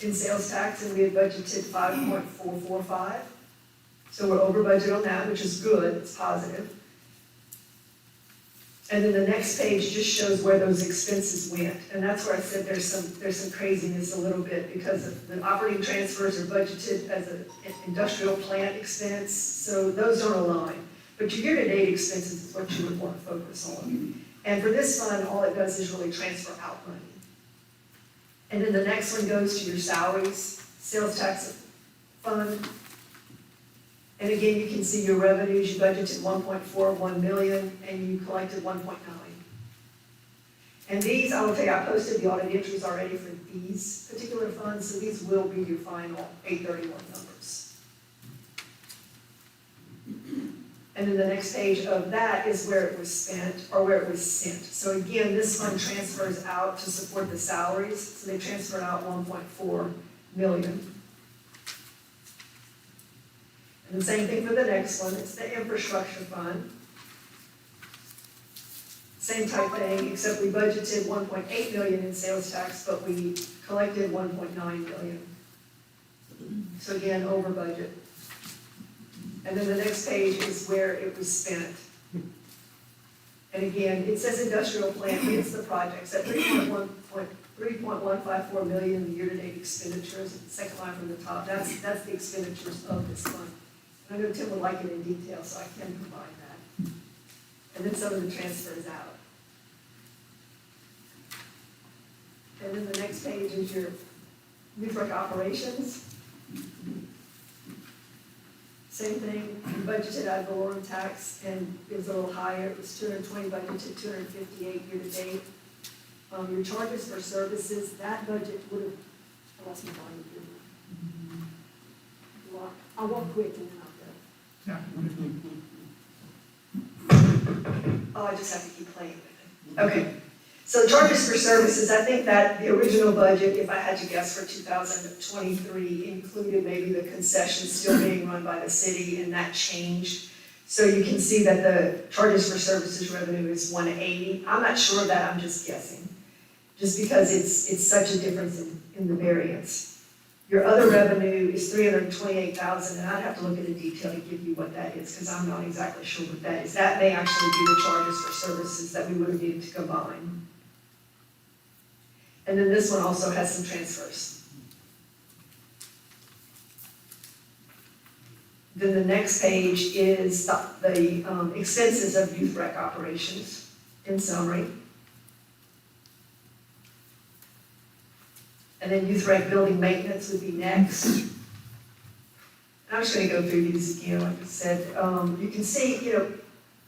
in sales tax, and we had budgeted 5.445. So we're over budget on that, which is good, it's positive. And then the next page just shows where those expenses went, and that's where I said there's some craziness a little bit, because of the operating transfers are budgeted as an industrial plant expense, so those don't align. But your year-to-date expenses is what you would want to focus on. And for this fund, all it does is really transfer out money. And then the next one goes to your salaries, sales tax fund. And again, you can see your revenues, you budgeted 1.41 million and you collected 1.9. And these, I will tell you, I posted the audit entries already for these particular funds, so these will be your final 831 numbers. And then the next page of that is where it was spent, or where it was sent. So again, this fund transfers out to support the salaries, so they transferred out 1.4 million. And the same thing for the next one, it's the infrastructure fund. Same type thing, except we budgeted 1.8 million in sales tax, but we collected 1.9 million. So again, over budget. And then the next page is where it was spent. And again, it says industrial plant, but it's the projects, at 3.154 million, the year-to-date expenditures, the second line from the top, that's the expenditures of this fund. I know Tim would like it in detail, so I can provide that. And then some of the transfers out. And then the next page is your Newburgh operations. Same thing, we budgeted ad valorem tax, and it was a little higher. It was 220 budgeted, 258 year to date. Your charges for services, that budget would have, I lost my volume here. I'll walk quick and then I'll go. Oh, I just have to keep playing with it. Okay, so charges for services, I think that the original budget, if I had to guess for 2023, included maybe the concessions still being run by the city, and that changed. So you can see that the charges for services revenue is 180. I'm not sure of that, I'm just guessing. Just because it's such a difference in the variance. Your other revenue is 328,000, and I'd have to look at the detail to give you what that is, because I'm not exactly sure what that is. That may actually be the charges for services that we would have needed to combine. And then this one also has some transfers. Then the next page is the expenses of youth rec operations in summary. And then youth rec building maintenance would be next. And I'm just going to go through these again, like I said. You can see,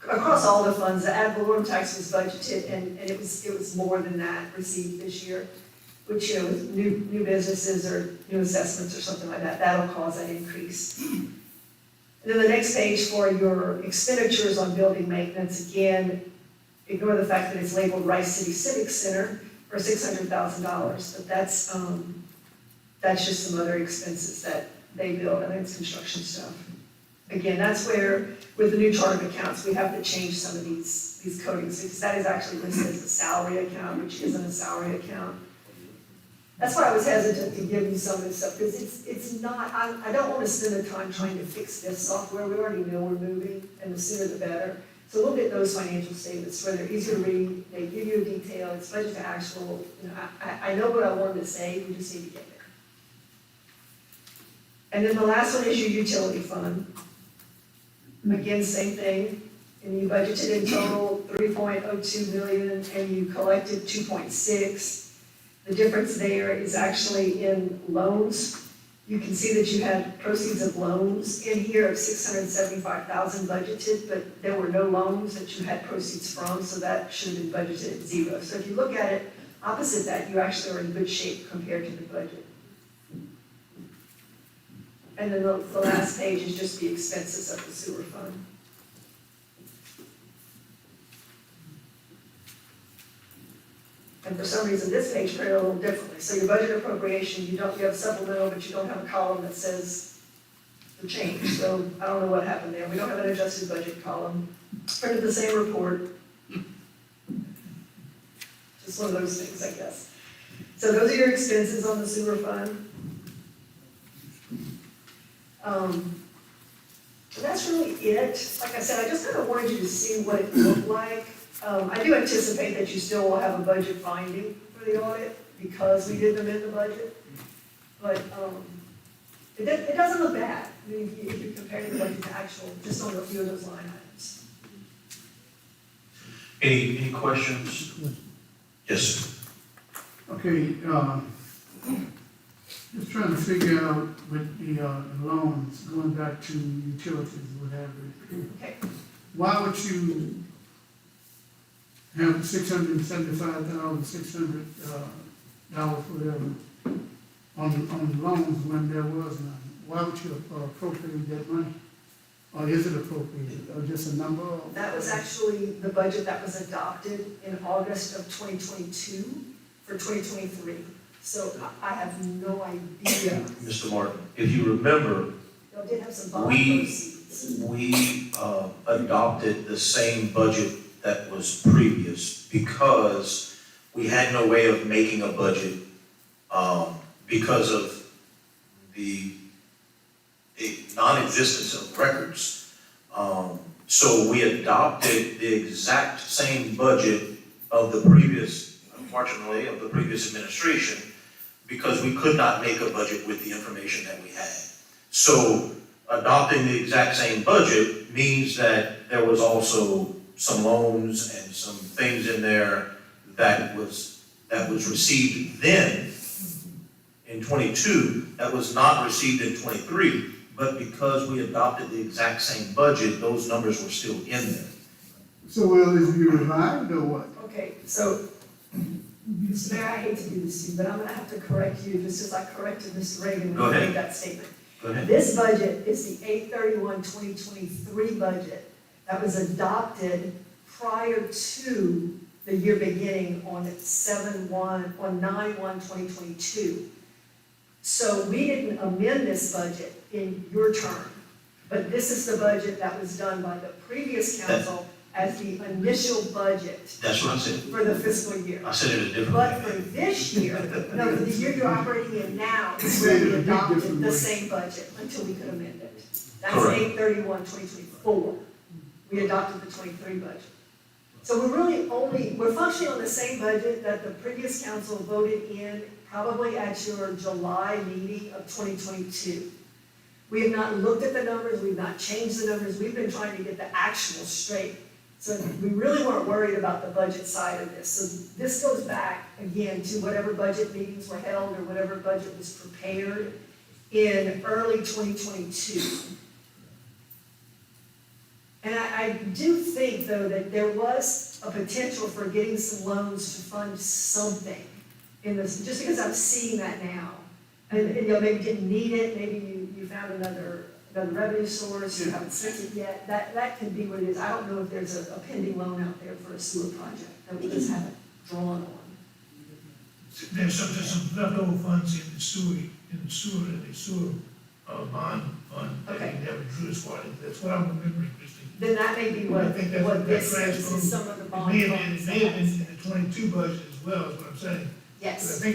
across all the funds, the ad valorem tax was budgeted, and it was more than that received this year, which, with new businesses or new assessments or something like that, that'll cause that increase. And then the next page for your expenditures on building maintenance, again, ignore the fact that it's labeled Rice City Civic Center for $600,000, but that's just some other expenses that they build. I think it's construction stuff. Again, that's where, with the new chart of accounts, we have to change some of these codings, because that is actually listed as a salary account, which isn't a salary account. That's why I was hesitant to give you some of this stuff, because it's not, I don't want to spend the time trying to fix this software. We already know we're moving, and the sooner the better. So look at those financial statements where they're easier to read, they give you a detail, it's budget to actual. I know what I wanted to say, we just need to get there. And then the last one is your utility fund. Again, same thing, and you budgeted in total 3.02 million and you collected 2.6. The difference there is actually in loans. You can see that you had proceeds of loans in here of 675,000 budgeted, but there were no loans that you had proceeds from, so that should have been budgeted at zero. So if you look at it opposite that, you actually are in good shape compared to the budget. And then the last page is just the expenses of the sewer fund. And for some reason, this page printed a little differently. So your budget appropriation, you have supplemental, but you don't have a column that says the change. So I don't know what happened there. We don't have an adjusted budget column. Printed the same report. Just one of those things, I guess. So those are your expenses on the sewer fund. But that's really it. Like I said, I just kind of wanted you to see what it looked like. I do anticipate that you still will have a budget finding for the audit because we did them in the budget. But it doesn't look bad. I mean, if you compare the budget to actual, just on a few of those line items. Any questions? Yes, sir. Okay, just trying to figure out with the loans, going back to utilities, what have you. Okay. Why would you have $675,600, whatever, on loans when there was none? Why would you appropriate that money? Or is it appropriated, or just a number? That was actually the budget that was adopted in August of 2022 for 2023. So I have no idea. Mr. Martin, if you remember, Y'all did have some bond We- proceeds. we adopted the same budget that was previous because we had no way of making a budget because of the non-existence of records. So we adopted the exact same budget of the previous, unfortunately, of the previous administration because we could not make a budget with the information that we had. So adopting the exact same budget means that there was also some loans and some things in there that was received then in 22 that was not received in 23, but because we adopted the exact same budget, those numbers were still in there. So will this be revived or what? Okay, so, Mr. Mayor, I hate to do this to you, but I'm gonna have to correct you just as I corrected Mr. Reagan Go when he ahead. made that statement. Go ahead. This budget is the 8/31/2023 budget that was adopted prior to the year beginning on 9/1/2022. So we didn't amend this budget in your term, but this is the budget that was done by the previous council as the initial budget That's what I said. for the fiscal year. I said it a different But way. for this year, no, for the year you're operating in now, is where we adopted the same budget until we could amend it. That's Correct. 8/31/2024. We adopted the 23 budget. So we're functioning on the same budget that the previous council voted in probably at your July meeting of 2022. We have not looked at the numbers, we've not changed the numbers, we've been trying to get the actual straight. So we really weren't worried about the budget side of this. So this goes back, again, to whatever budget meetings were held or whatever budget was prepared in early 2022. And I do think, though, that there was a potential for getting some loans to fund something in this, just because I'm seeing that now. And you know, maybe you didn't need it, maybe you found another revenue source, you haven't spent it yet, that can be what it is. I don't know if there's a pending loan out there for a sewer project that we just haven't drawn on. There's some leftover funds in the sewer bond fund that Okay. we never drew as far as, that's what I'm remembering, Christine. Then that may be what I think that's what this that is transfer- some of the It bond may have funds. been in the 22 budget as well, is what I'm saying. But Yes, I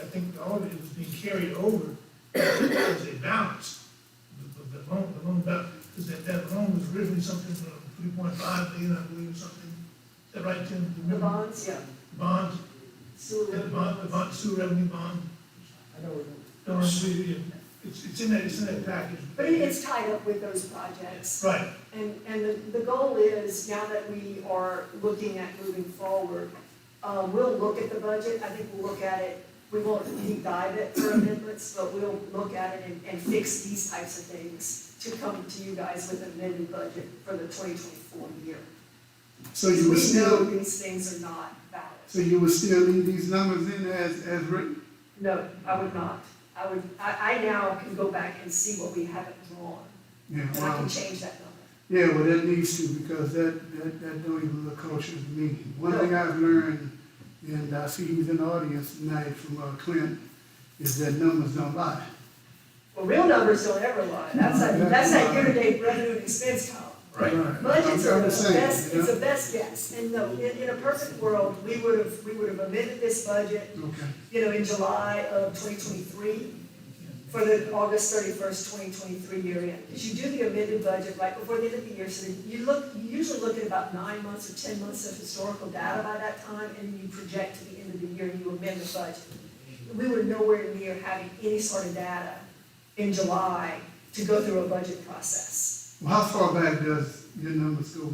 think all of it was being carried over as a balance. The loan balance, because that loan was originally something from 3.5 billion, I believe, or something. Is that right, Tim? the bonds, yeah, Bonds, sewer the revenue. bond, sewer revenue bond. No, it's in that package. But it's tied up with those projects. Right. And the goal is, now that we are looking at moving forward, we'll look at the budget, I think we'll look at it, we won't deep dive it for amendments, but we'll look at it and fix these types of things to come to you guys with an amended budget for the 2024 year. So you would We know still, these things are not valid. so you would still leave these numbers in as written? No, I would not. I now can go back and see what we haven't drawn, Yeah, and I well, can change that number. yeah, well, that needs to, because that don't even look kosher to me. One thing I've learned, and I see he's in the audience tonight from Clint, is that numbers don't lie. Well, real numbers don't ever lie. That's that year-to-date revenue and expense column. Right. Budgets I'm are the just saying, best, you know? it's the best guess. And no, in a perfect world, we would have amended this budget, Okay, in July of 2023 for for the August 31st, 2023 year end. Because you do the amended budget right before the end of the year, so then you usually look at about 9 months or 10 months of historical data by that time, and then you project to the end of the year and you amend the budget. We were nowhere near having any sort of data in July to go through a budget process. Well, how far back does your numbers go?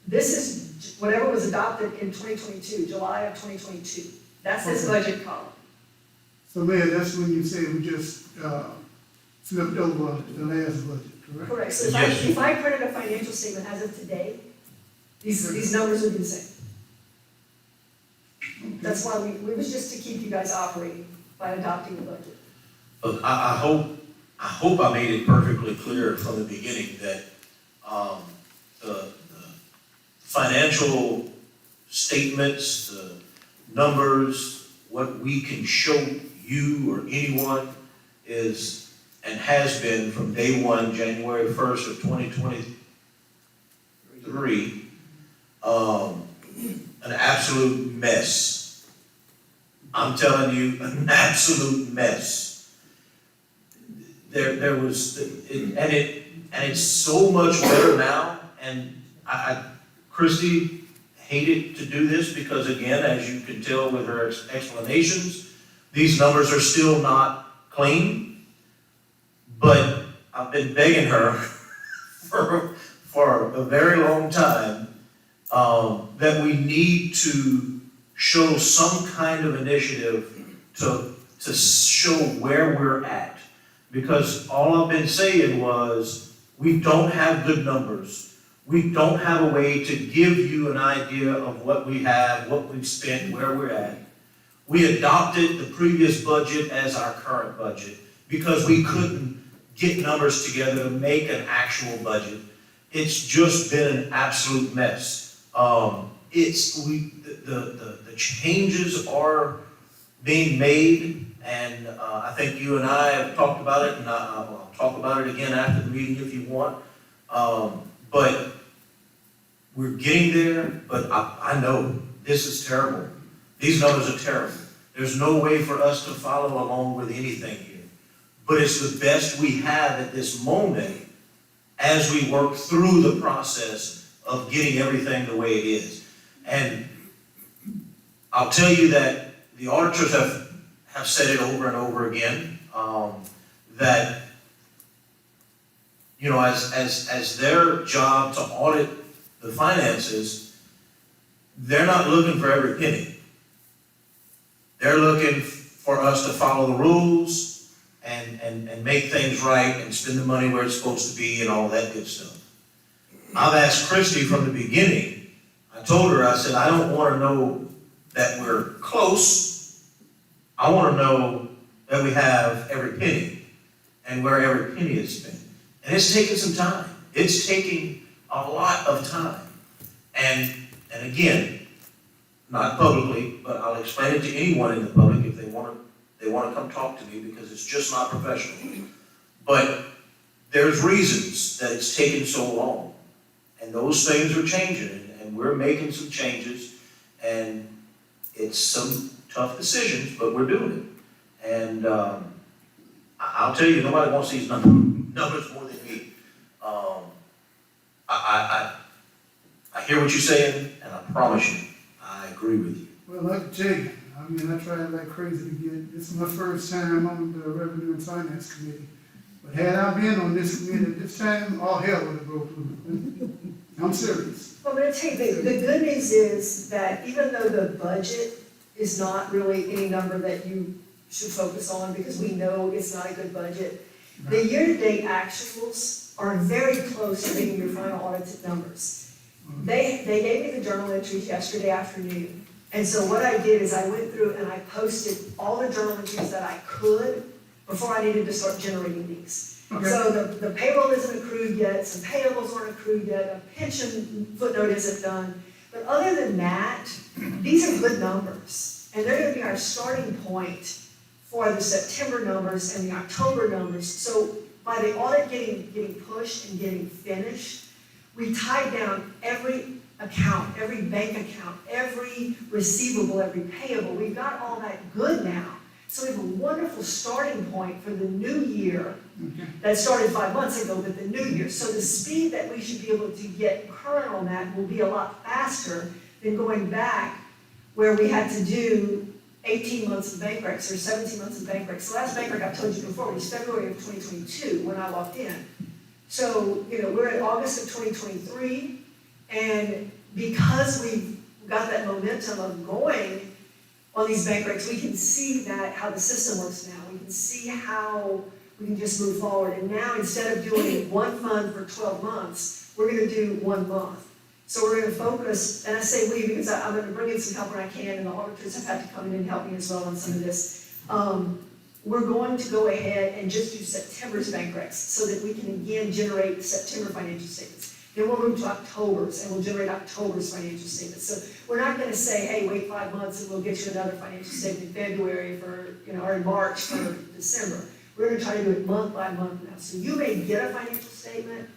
This is whatever was adopted in 2022, July of 2022. That's this budget column. So Mayor, that's when you say we just, flipped over the last budget, correct? Correct, so Yes. if I printed a financial statement as of today, these numbers would be the same. That's why we was just to keep you guys operating by adopting the budget. Look, I hope I made it perfectly clear from the beginning that, the financial statements, the numbers, what we can show you or anyone is, and has been from day one, January 1st of 2023, an absolute mess. I'm telling you, an absolute mess. There was, it's so much better now, and Christie hated to do this because, again, as you can tell with her explanations, these numbers are still not clean, but I've been begging her for a very long time that we need to show some kind of initiative to show where we're at. Because all I've been saying was, we don't have good numbers. We don't have a way to give you an idea of what we have, what we've spent, where we're at. We adopted the previous budget as our current budget because we couldn't get numbers together to make an actual budget. It's just been an absolute mess. The changes are being made, and I think you and I have talked about it, and I'll talk about it again after the meeting if you want. But we're getting there, but I know this is terrible. These numbers are terrible. There's no way for us to follow along with anything here. But it's the best we have at this moment as we work through the process of getting everything the way it is. And I'll tell you that the auditors have said it over and over again, that, you know, as their job to audit the finances, they're not looking for every penny. They're looking for us to follow the rules and make things right and spend the money where it's supposed to be and all that good stuff. I've asked Christie from the beginning, I told her, I said, I don't want to know that we're close. I want to know that we have every penny and where every penny is spent. And it's taking some time. It's taking a lot of time. And again, not publicly, but I'll explain it to anyone in the public if they want to come talk to me, because it's just not professional. But there's reasons that it's taken so long. And those things are changing, and we're making some changes, and it's some tough decisions, but we're doing it. And I'll tell you, nobody wants these numbers more than me. I hear what you're saying, and I promise you, I agree with you. Well, like Jay, I mean, I tried like crazy to get, this is my first time on the Revenue and Finance Committee. But had I been on this committee at this time, all hell would have broke loose. I'm serious. Well, but I tell you, the good news is that even though the budget is not really any number that you should focus on, because we know it's not a good budget, the year-to-date actuals are very close to being your final audited numbers. They gave me the journal entries yesterday afternoon. And so what I did is I went through and I posted all the journal entries that I could before I needed to start generating these. Okay. So the payroll isn't accrued yet, some payables aren't accrued yet, a pension footnote isn't done. But other than that, these are good numbers. And they're gonna be our starting point for the September numbers and the October numbers. So by the audit getting pushed and getting finished, we tied down every account, every bank account, every receivable, every payable. We've got all that good now. So we have a wonderful starting point for the new year Okay. that started 5 months ago, but the new year. So the speed that we should be able to get current on that will be a lot faster than going back where we had to do 18 months of bank recs or 17 months of bank recs. The last bank rec I told you before was February of 2022 when I walked in. So, we're in August of 2023, and because we've got that momentum of going on these bank recs, we can see how the system works now. We can see how we can just move forward. And now, instead of doing one fund for 12 months, we're gonna do 1 month. So we're gonna focus, and I say we because I'm gonna bring in some help when I can, and the auditors have had to come in and help me as well on some of this. We're going to go ahead and just do September's bank recs so that we can again generate September financial statements. Then we'll move to October's and we'll generate October's financial statements. So we're not gonna say, hey, wait 5 months and we'll get you another financial statement in February or in March for December. We're gonna try to do it month by month now. So you may get a financial statement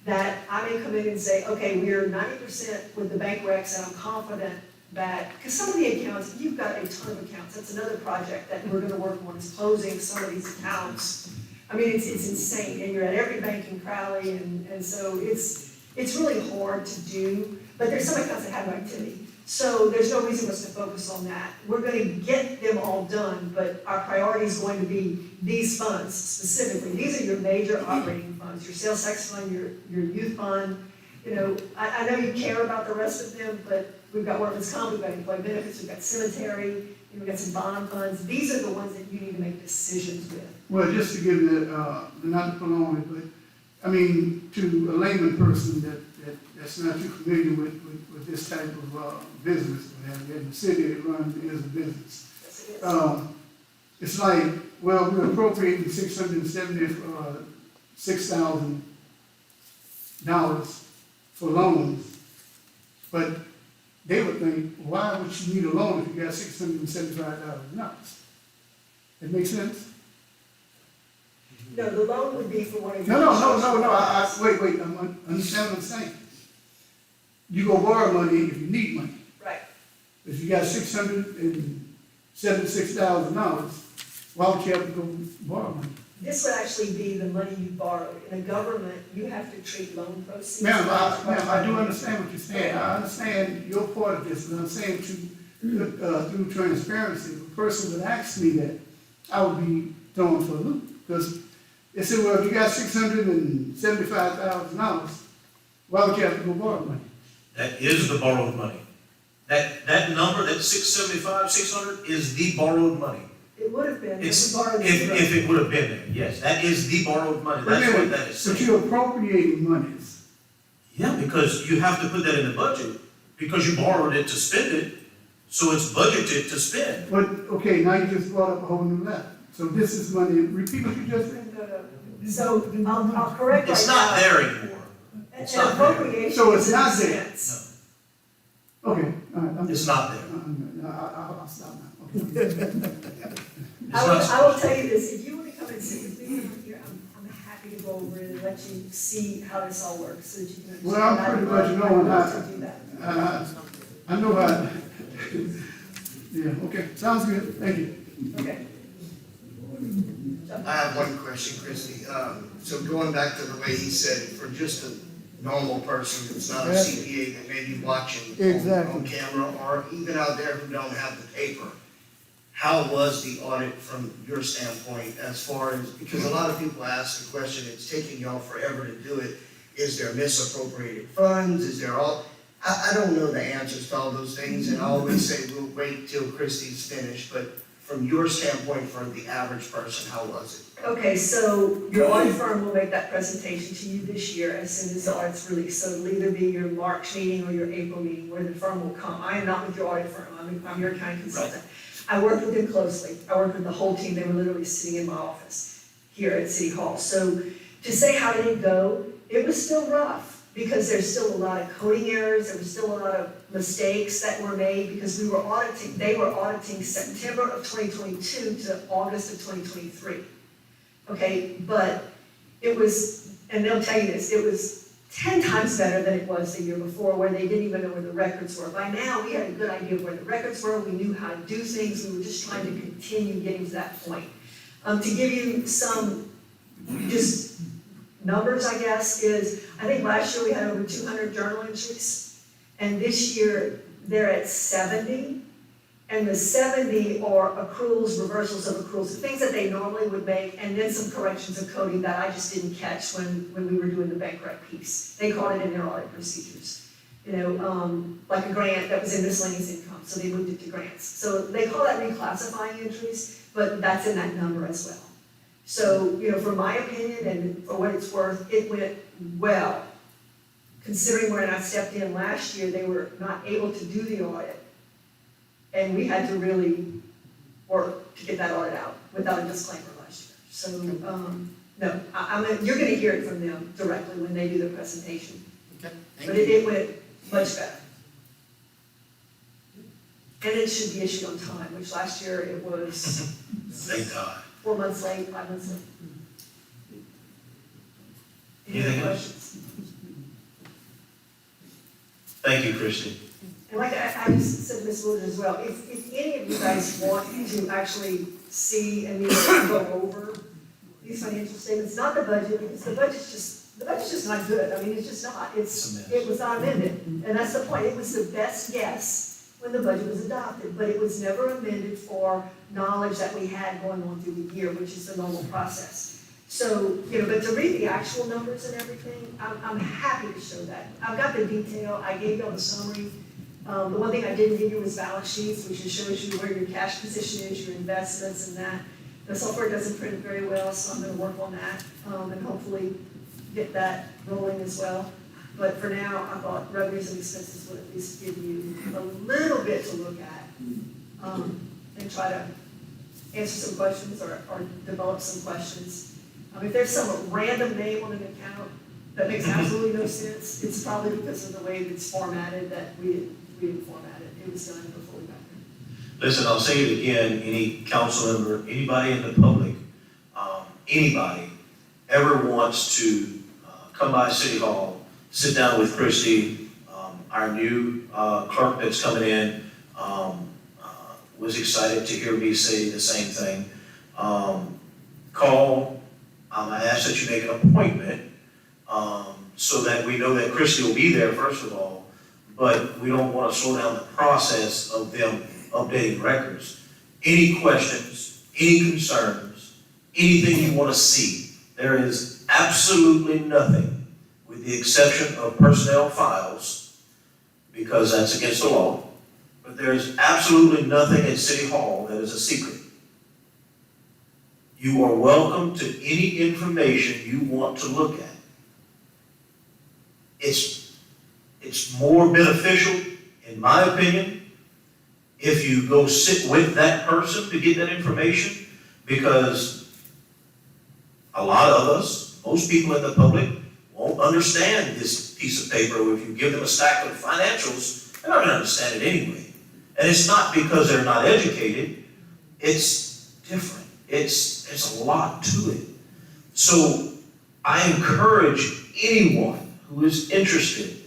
that I may come in and say, okay, we're 90% with the bank recs and I'm confident that, because some of the accounts, you've got a ton of accounts. That's another project that we're gonna work on, is closing some of these accounts. I mean, it's insane, and you're at every bank in Crowley, and so it's really hard to do, but there's some accounts that have no activity. So there's no reason for us to focus on that. We're gonna get them all done, but our priority is going to be these funds specifically. These are your major operating funds, your sales tax fund, your youth fund. I know you care about the rest of them, but we've got workman's comp, we've got employee benefits, we've got cemetery, we've got some bond funds. These are the ones that you need to make decisions with. Well, just to give not to prolong it, but, I mean, to a layman person that's not too familiar with this type of business, in the city it runs is a business. Yes, it is. It's like, well, we're appropriating $676,000 for loans, but they would think, why would you need a loan if you got $675,000? It makes sense? No, the loan would be for one of your. No, wait, understand what I'm saying. You go borrow money if you need money. Right. If you got $676,000, why would you have to go borrow money? This would actually be the money you borrowed. In a government, you have to treat loan proceeds. Ma'am, I do understand what you're saying. I understand your part of this, but I'm saying through transparency, if a person would ask me that, I would be thrown for a loop. Because they said, well, if you got $675,000, why would you have to go borrow money? That is the borrowed money. That number, that 675, 600 is the borrowed money. It would have been, if It's, we borrowed if zero. it would have been there, yes, that is the borrowed money, that's what that is But saying. you're appropriating monies. Yeah, because you have to put that in the budget, because you borrowed it to spend it, so it's budgeted to spend. But, okay, now you just brought up a whole new level. So this is money, repeat what you just said. So I'll correct right now. It's not there anymore. An It's not there. appropriation So it's is an not there. expense. Okay, all right. It's not there. I'll stop now. Okay. It's I will tell you this, if you want to come and sit with me here, I'm happy to go over it and let you see how this all works, so that you can understand. Well, I'm pretty much knowing how that. to do that. I know how, yeah, okay, sounds good, thank you. Okay. I have one question, Christie. So going back to the way he said, for just a normal person who's not a CPA that may be watching on camera, or even out there who don't have the paper, how was the audit from your standpoint as far as, because a lot of people ask the question, it's taking y'all forever to do it. Is there misappropriated funds? Is there all, I don't know the answers to all those things, and I always say we'll wait till Christie's finished, but from your standpoint, for the average person, how was it? Okay, so your audit firm will make that presentation to you this year as soon as the audit's released. So it'll either be your March meeting or your April meeting where the firm will come. I am not with your audit firm, I'm your accounting consultant. I work with them closely. I work with the whole team. They were literally sitting in my office here at City Hall. So to say how did it go, it was still rough because there's still a lot of coding errors. There was still a lot of mistakes that were made because they were auditing September of 2022 to August of 2023. Okay, but it was, and they'll tell you this, it was 10 times better than it was the year before, where they didn't even know where the records were. By now, we had a good idea of where the records were, we knew how to do things, we were just trying to continue getting to that point. To give you some, just numbers, I guess, is, I think last year we had over 200 journal entries, and this year they're at 70, and the 70 are accruals, reversals of accruals, things that they normally would make, and then some corrections of coding that I just didn't catch when we were doing the bank rec piece. They caught it in their audit procedures. You know, like a grant that was in miscellaneous income, so they moved it to grants. So they call that reclassifying entries, but that's in that number as well. So, you know, for my opinion, and for what it's worth, it went well. Considering when I stepped in last year, they were not able to do the audit. And we had to really work to get that audit out without a disclaimer last year. So, no, you're gonna hear it from them directly when they do the presentation. Okay, But thank you. it went much better. And it should be issued on time, which last year it was Thank God. 4 months late, 5 months late. Any Anything other else? questions? Thank you, Christie. And like I just said to Ms. Williams as well, if any of you guys want to actually see and go over these financial statements, not the budget, because the budget's just not good. I mean, it's just not. It's a mess. It was not amended, and that's the point. It was the best guess when the budget was adopted, but it was never amended for knowledge that we had going on through the year, which is the normal process. So, you know, but to read the actual numbers and everything, I'm happy to show that. I've got the detail, I gave you all the summary. The one thing I didn't give you was balance sheets, which just shows you where your cash position is, your investments and that. The software doesn't print very well, so I'm gonna work on that, and hopefully get that rolling as well. But for now, I thought revenues and expenses would at least give you a little bit to look at, and try to answer some questions or develop some questions. If there's some random name on an account that makes absolutely no sense, it's probably because of the way it's formatted that we didn't format it. It was done before we got there. Listen, I'll say it again, any council member, anybody in the public, anybody ever wants to come by City Hall, sit down with Christie, our new clerk that's coming in, was excited to hear me say the same thing. Call, I ask that you make an appointment, so that we know that Christie will be there, first of all, but we don't want to slow down the process of them updating records. Any questions, any concerns, anything you want to see, there is absolutely nothing, with the exception of personnel files, because that's against the law, but there's absolutely nothing at City Hall that is a secret. You are welcome to any information you want to look at. It's more beneficial, in my opinion, if you go sit with that person to get that information, because a lot of us, most people in the public, won't understand this piece of paper. If you give them a stack of financials, they're not going to understand it anyway. And it's not because they're not educated, it's different. It's a lot to it. So I encourage anyone who is interested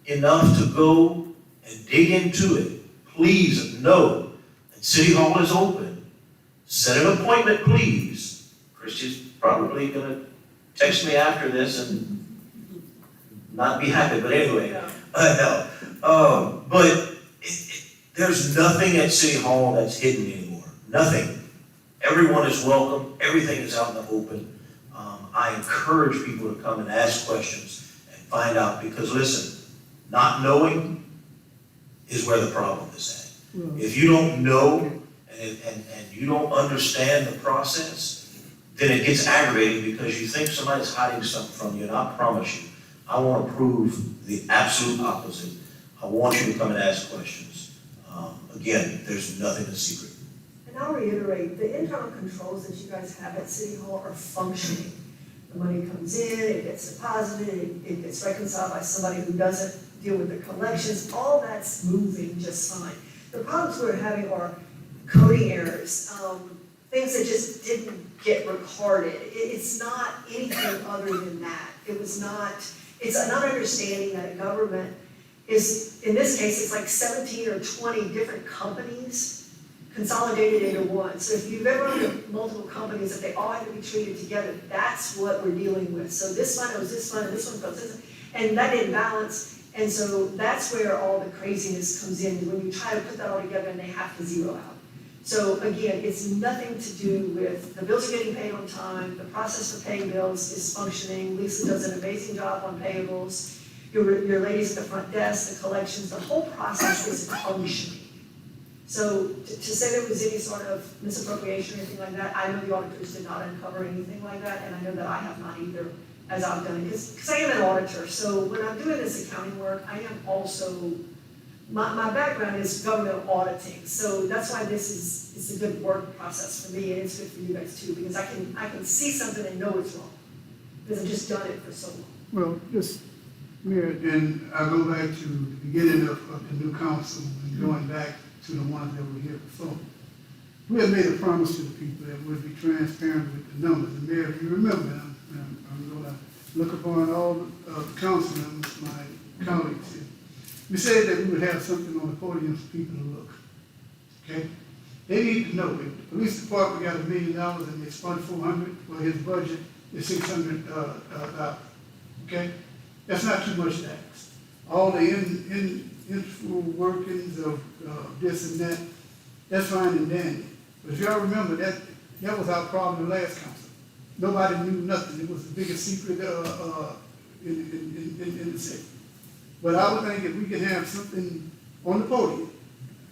enough to go and dig into it. Please know that City Hall is open. Set an appointment, please. Christie's probably gonna text me after this and not be happy, but anyway, but there's nothing at City Hall that's hidden anymore. Nothing. Everyone is welcome. Everything is out in the open. I encourage people to come and ask questions and find out, because listen, not knowing is where the problem is at. If you don't know and you don't understand the process, then it gets aggravating because you think somebody's hiding something from you, and I promise you, I want to prove the absolute opposite. I want you to come and ask questions. Again, there's nothing a secret. And I'll reiterate, the internal controls that you guys have at City Hall are functioning. The money comes in, it gets deposited, it gets reconciled by somebody who doesn't deal with the collections, all that's moving just fine. The problems we're having are coding errors, things that just didn't get recorded. It's not anything other than that. It was not, it's not understanding that a government is, in this case, it's like 17 or 20 different companies consolidated into one. So if you've ever owned multiple companies, if they all have to be treated together, that's what we're dealing with. So this fund owes this fund, and this one goes this, and that didn't balance. And so that's where all the craziness comes in, when you try to put that all together and they have to zero out. So again, it's nothing to do with, the bills are getting paid on time, the process for paying bills is functioning, Lisa does an amazing job on payables, your ladies at the front desk, the collections, the whole process is functioning. So to say there was any sort of misappropriation or anything like that, I know the auditors did not uncover anything like that, and I know that I have not either, as I've done, because I am an auditor. So when I'm doing this accounting work, I am also, my background is government auditing. So that's why it's a good work process for me, and it's good for you guys too, because I can see something and know it's wrong, because I've just done it for so long. Well, just, Mayor, then I go back to the beginning of the new council and going back to the ones that were here before. We had made a promise to the people that we'd be transparent with the numbers. And Mayor, if you remember, I'm gonna look upon all the council members, my colleagues here. We said that we would have something on the podium for people to look, okay? They need to know, if the police department got $1 million and they spent 400, well, his budget is 600, okay? That's not too much to ask. All the internal workings of this and that, that's fine and dandy. But if y'all remember, that was our problem in the last council. Nobody knew nothing. It was the biggest secret in the city. But I would think if we could have something on the podium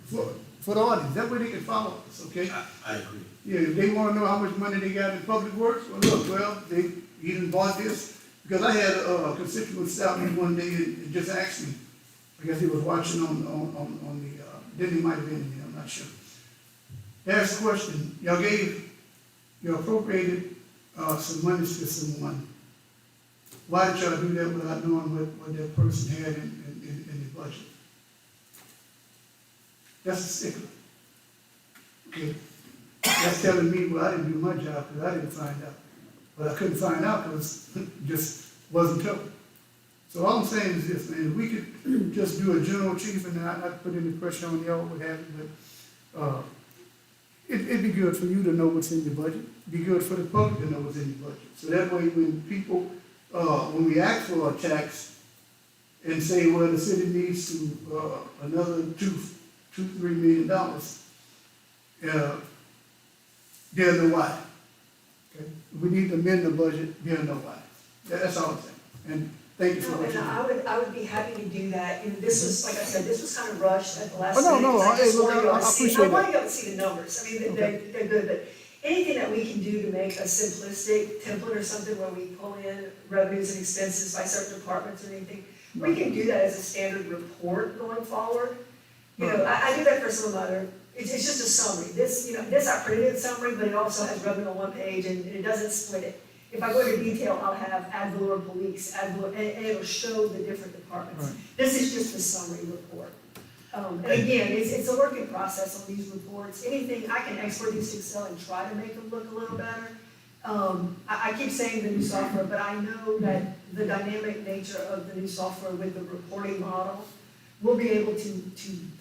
for the audience, that way they can follow us, okay? I agree. Yeah, if they wanna know how much money they got in public works, well, look, he done bought this. Because I had a constituent stop me one day and just asked me, I guess he was watching on the, then he might have been in there, I'm not sure. They asked the question, you appropriated some money to someone. Why did y'all do that without knowing what that person had in the budget? That's a stickler. Okay, that's telling me, well, I didn't do my job because I didn't find out. But I couldn't find out because it just wasn't told. So all I'm saying is this, man, if we could just do a general chief and not put any pressure on y'all, what have you, but it'd be good for you to know what's in your budget. It'd be good for the public to know what's in your budget. So that way when people, when we ask for a tax and say, well, the city needs to, another $3 million, they'll know why. Okay? We need to amend the budget, they'll know why. That's all I'm saying. And thank you for what you do. I would be happy to do that. And this was, like I said, this was kind of rushed at the last Oh, minute. no, 'Cause I just hey, wanted y'all to I see, appreciate I want that. y'all to see the numbers. I mean, they're good, but anything that we can do to make a simplistic template or something where we pull in revenues and expenses by certain departments or anything, we can do that as a standard report going forward. You know, I do that for some of my other, it's just a summary. This I printed summary, but it also has revenue on one page and it doesn't split it. If I go into detail, I'll have ad valorem police, and it'll show the different departments. Right. This is just a summary report. And again, it's a working process on these reports. Anything, I can export these to Excel and try to make them look a little better. I keep saying the new software, but I know that the dynamic nature of the new software with the reporting model, we'll be able to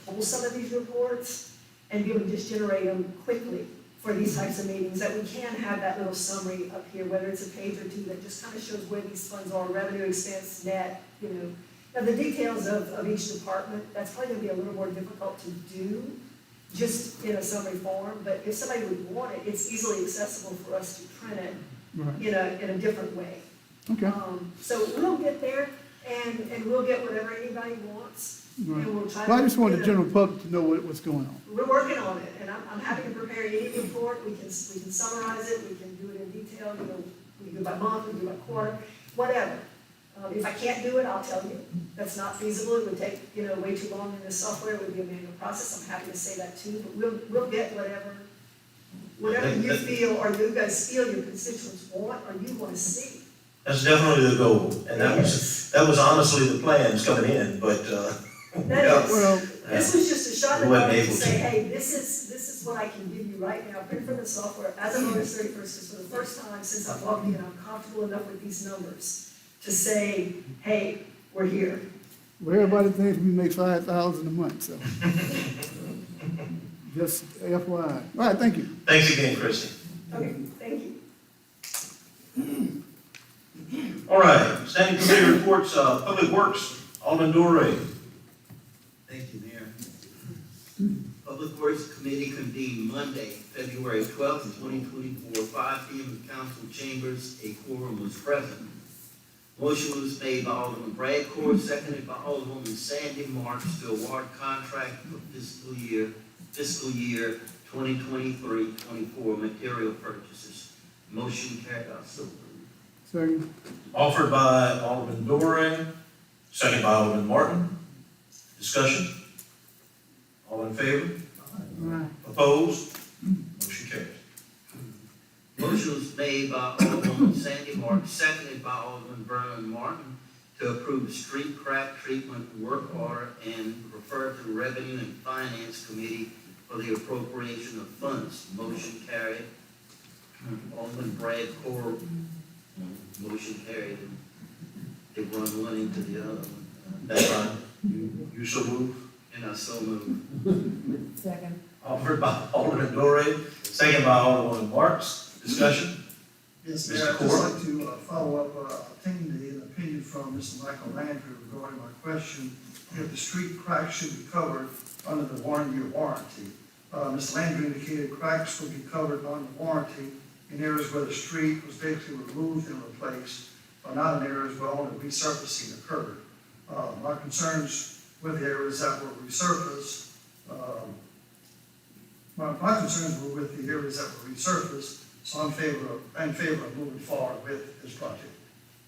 pull some of these reports and be able to just generate them quickly for these types of meetings, that we can have that little summary up here, whether it's a page or two that just kind of shows where these funds are, revenue, expense, net, you know. Now, the details of each department, that's probably gonna be a little more difficult to do, just in a summary form, but if somebody would want it, it's easily accessible for us to print it Right. in a different way. Okay. So we'll get there, and we'll get whatever anybody wants, Right. and we'll try to. Well, I just want the you know, general public to know what's going on. We're working on it, and I'm happy to prepare any report. We can summarize it, we can do it in detail, you know, we do it by month, we do it by quarter, whatever. If I can't do it, I'll tell you. That's not feasible, it would take, you know, way too long in this software, it would be a manual process. I'm happy to say that too, but we'll get whatever you feel, or you guys feel your constituents want, or you want to see. That's definitely the goal, and that was honestly the plans coming in, but, That is, Well, this was just a shot in We the wasn't dark to able say, to. hey, this is what I can give you right now, print from the software as of August 31st, because for the first time since I've logged in, I'm comfortable enough with these numbers to say, hey, we're here. Well, everybody thinks we make 5,000 a month, so. Just FYI. All right, thank you. Thanks again, Christie. Okay, thank you. All right, standing committee reports, Public Works, Alderman Dorey. Thank you, Mayor. Public Works Committee convened Monday, February 12th, 2024, 5 p.m. in council chambers. A quorum was present. Motion was made by Alderman Brad Core, seconded by Alderwoman Sandy Marks to award contract for fiscal year 2023-24 material purchases. Motion carried. So moved. Second. Offered by Alderman Dorey, second by Alderman Martin. Discussion? All in favor? All right. Opposed? Motion carries. Motion was made by Alderwoman Sandy Marks, seconded by Alderman Vernon Martin to approve street crack treatment work order and refer to Revenue and Finance Committee for the appropriation of funds. Motion carried. Alderman Brad Core, motion carried. They run one into the other one. That's right. You so move. And I so move. Second. Offered by Alderman Dorey, second by Alderman Marks. Discussion? Yes, Mr. Mayor, I'd Core? just like to follow up, obtain an opinion from Mr. Michael Landry regarding my question, if the street cracks should be covered under the 1-year warranty. Mr. Landry indicated cracks would be covered under warranty in areas where the street was basically removed and replaced, but not in areas where only resurfacing occurred. My concerns with the areas that were resurfaced, my concerns were with the areas that were resurfaced, so I'm in favor of moving forward with this project.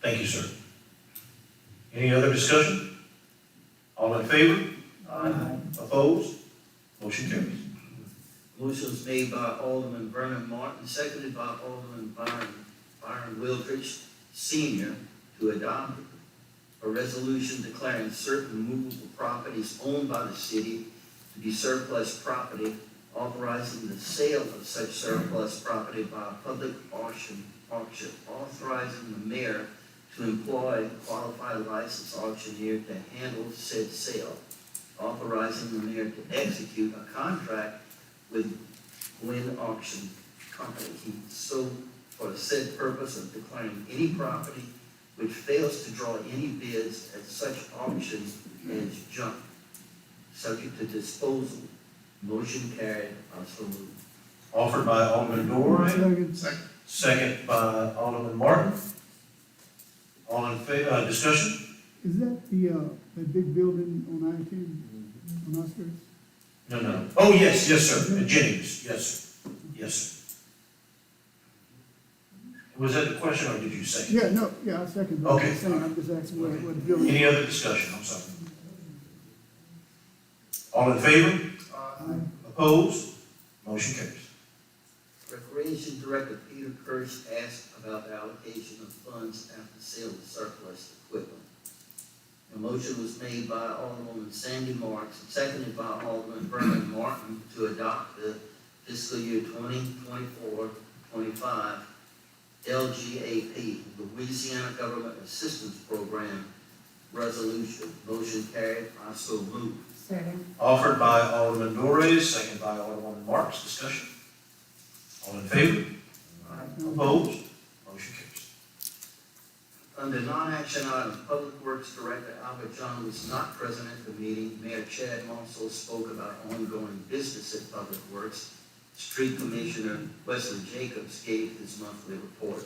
Thank you, sir. Any other discussion? All in favor? Opposed? Motion carries. Motion was made by Alderman Vernon Martin, seconded by Alderman Byron Wildridge Senior to adopt a resolution declaring certain movable properties owned by the city to be surplus property, authorizing the sale of such surplus property by a public auction, authorizing the mayor to employ a qualified licensed auctioneer to handle said sale, authorizing the mayor to execute a contract with Glen Auction Company, so for the said purpose of declaring any property which fails to draw any bids at such auction as junk, subject to disposal. Motion carried. Also moved. Offered by Alderman Dorey, Second. second by Alderman Martin. All in favor, discussion? Is that that big building on I-10, on our streets? No. Oh, yes, sir. Jennings, yes, sir. Yes, sir. Was that the question, or did you say? Yeah, I second. that. Okay. I'm just asking what the building. Any other discussion? I'm sorry. All in favor? Opposed? Motion carries. Recreation Director Peter Kirsch asked about the allocation of funds after sale of surplus equipment. A motion was made by Alderwoman Sandy Marks and seconded by Alderman Vernon Martin to adopt the fiscal year 2024-25 LGAP, Louisiana Government Assistance Program resolution. Motion carried. I so move. Second. Offered by Alderman Dorey, second by Alderwoman Marks. Discussion? All in favor? Opposed? Motion carries. Under non-action items, Public Works Director Albert John was not present at the meeting. Mayor Chad also spoke about ongoing business at Public Works. Street Commissioner Wesley Jacobs gave his monthly report.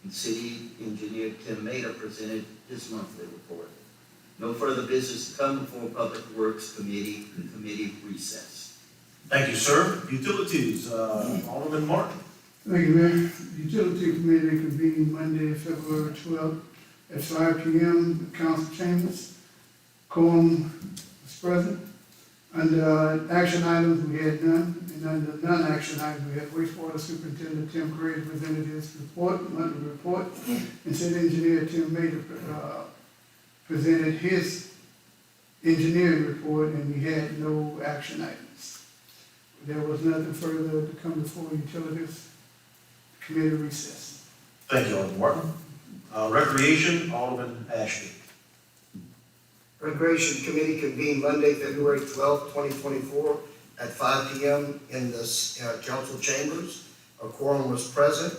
And City Engineer Tim Mader presented his monthly report. No further business to come before Public Works Committee. The committee recess. Thank you, sir. Utilities, Alderman Martin. Thank you, Mayor. Utility Committee convened Monday, February 12th at 5 p.m. at Council Chambers. Quorum was present. Under action items, we had none. And under non-action items, we had wastewater superintendent Tim Gray presented his report, monthly report, and city engineer Tim Mader presented his engineering report, and we had no action items. There was nothing further to come before utilities committee recess. Thank you, Alderman Martin. Recreation, Alderman Ashby. Recreation Committee convened Monday, February 12th, 2024, at 5 p.m. in the council chambers. A quorum was present.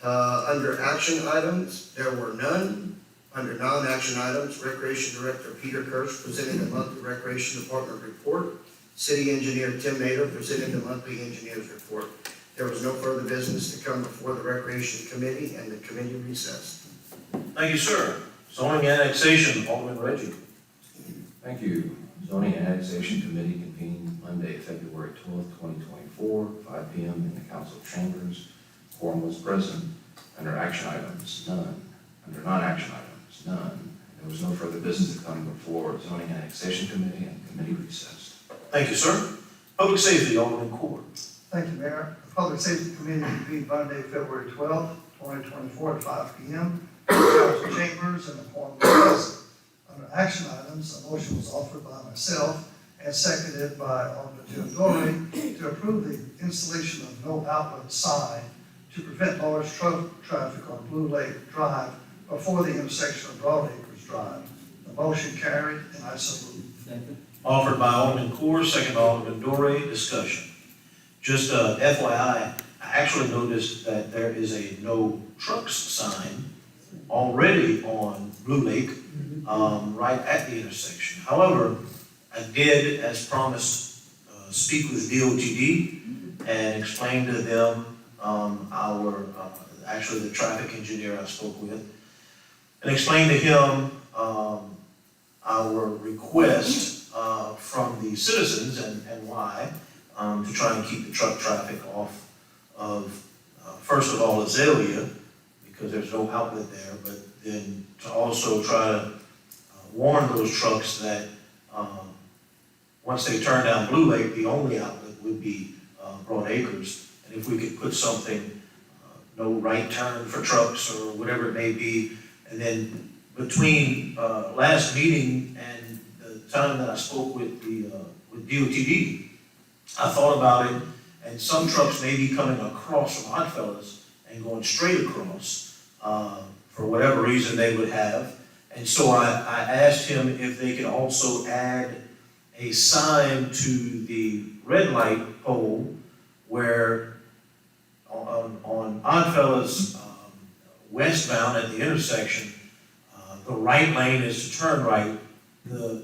Under action items, there were none. Under non-action items, Recreation Director Peter Kirsch presented the monthly Recreation Department report. City Engineer Tim Nader presented the monthly engineer's report. There was no further business to come before the Recreation Committee, and the committee recessed. Thank you, sir. Zoning Annexation, Alderman Reggie. Thank you. Zoning and Annexation Committee convened Monday, February 12th, 2024, 5 p.m. in the council chambers. Quorum was present. Under action items, none. Under non-action items, none. There was no further business to come before Zoning and Annexation Committee, and committee recessed. Thank you, sir. Public Safety, Alderman Cord. Thank you, Mayor. The Public Safety Committee convened Monday, February 12th, 2024, at 5 p.m. in the council chambers, and the quorum was present. Under action items, a motion was offered by myself and seconded by Alderman Tim Dorey to approve the installation of no outlet sign to prevent large traffic on Blue Lake Drive before the intersection of Broad Acres Drive. The motion carried, and I so move. Offered by Alderman Cord, second by Alderman Dorey. Discussion. Just FYI, I actually noticed that there is a no trucks sign already on Blue Lake, right at the intersection. However, I did, as promised, speak with DOTD and explain to them actually the traffic engineer I spoke with, and explained to him our request from the citizens and why, to try and keep the truck traffic off of, first of all, Azalea, because there's no outlet there, but then to also try to warn those trucks that once they turn down Blue Lake, the only outlet would be Broad Acres. And if we could put something, no right turn for trucks or whatever it may be, and then between last meeting and the time that I spoke with with DOTD, I thought about it, and some trucks may be coming across from Oddfellows and going straight across for whatever reason they would have. And so I asked him if they could also add a sign to the red light pole where on Oddfellows westbound at the intersection, the right lane is to turn right, the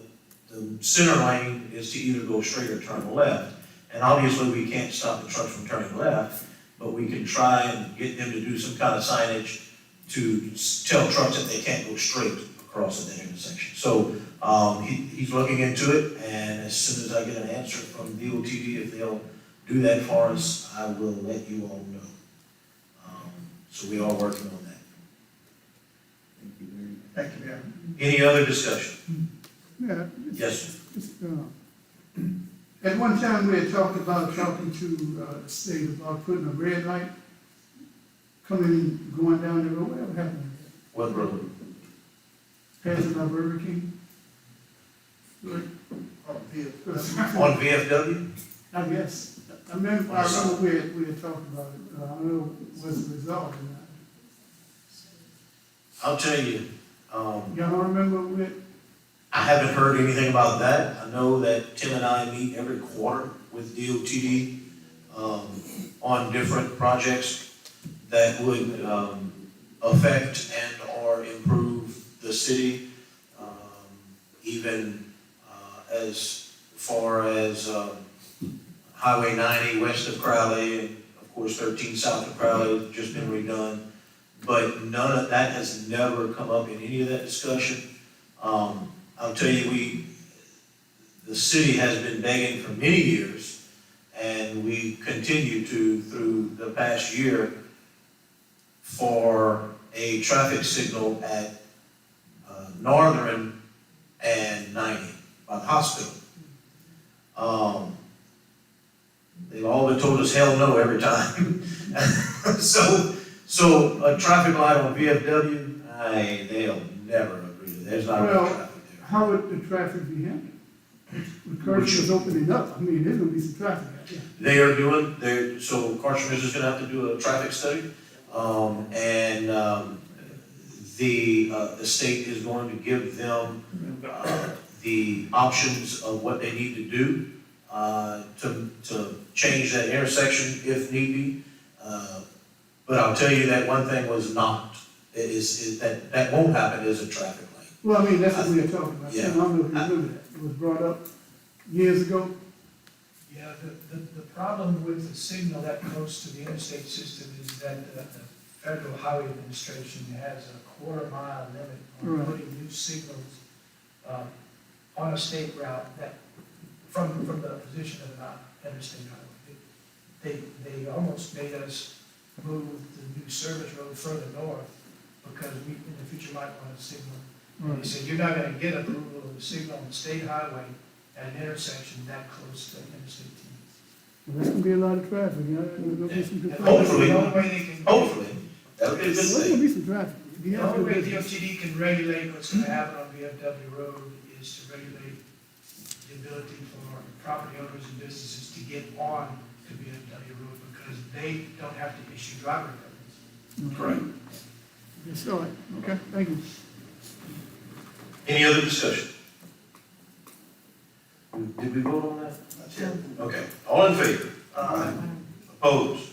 center lane is to either go straight or turn left. And obviously we can't stop the trucks from turning left, but we can try and get them to do some kind of signage to tell trucks that they can't go straight across at that intersection. So he's looking into it, and as soon as I get an answer from DOTD, if they'll do that for us, I will let you all know. So we are working on that. Thank you, Mayor. Any other discussion? Yeah. Yes, sir. At one time, we had talking to the state about putting a red light coming, going down the road. Whatever happened to that? What road? Passing by Burger King? On VFW? I guess. I remember we had talked about it. I don't know was it resolved or not. I'll tell you, Y'all don't remember it? I haven't heard anything about that. I know that Tim and I meet every quarter with DOTD on different projects that would affect and or improve the city, even as far as Highway 90 west of Crowley, and of course 13 south of Crowley has just been redone. But none of that has never come up in any of that discussion. I'll tell you, the city has been begging for many years, and we continue to, through the past year, for a traffic signal at Northern and 90 by the hospital. They've all been told us hell no every time. So a traffic light on VFW, they'll never agree. There's not enough traffic there. How would the traffic be handled? The curfew is opening up. I mean, there's gonna be some traffic out there. So Carson is just gonna have to do a traffic study. the state is going to give them, the options of what they need to do, to change that intersection if need be. But I'll tell you that one thing was not, is that won't happen is a traffic lane. Well, I mean, that's what we were talking about. Yeah. I don't know if you remember that. It was brought up years ago. Yeah, the problem with the signal that close to the interstate system is that the Federal Highway Administration has a quarter-mile limit on Right. putting new signals on a state route that, from the position of an interstate highway. They almost made us move the new service road further north because we, in the future, might want a signal. They said, you're not gonna get approval of a signal on the state highway at an intersection that close to interstate T. Well, there's gonna be a lot of traffic, you know, there's gonna be some good traffic. Hopefully. The only way they can. Hopefully, that'll be a good There's gonna thing. be some traffic. The only way DOTD can regulate what's gonna happen on VFW Road is to regulate the ability for property owners and businesses to get on to VFW Road because they don't have to issue driver permits. Correct. Yes, all right, okay, thank you. Any other discussion? Did we vote on that? That's it. Okay, all in favor? Opposed?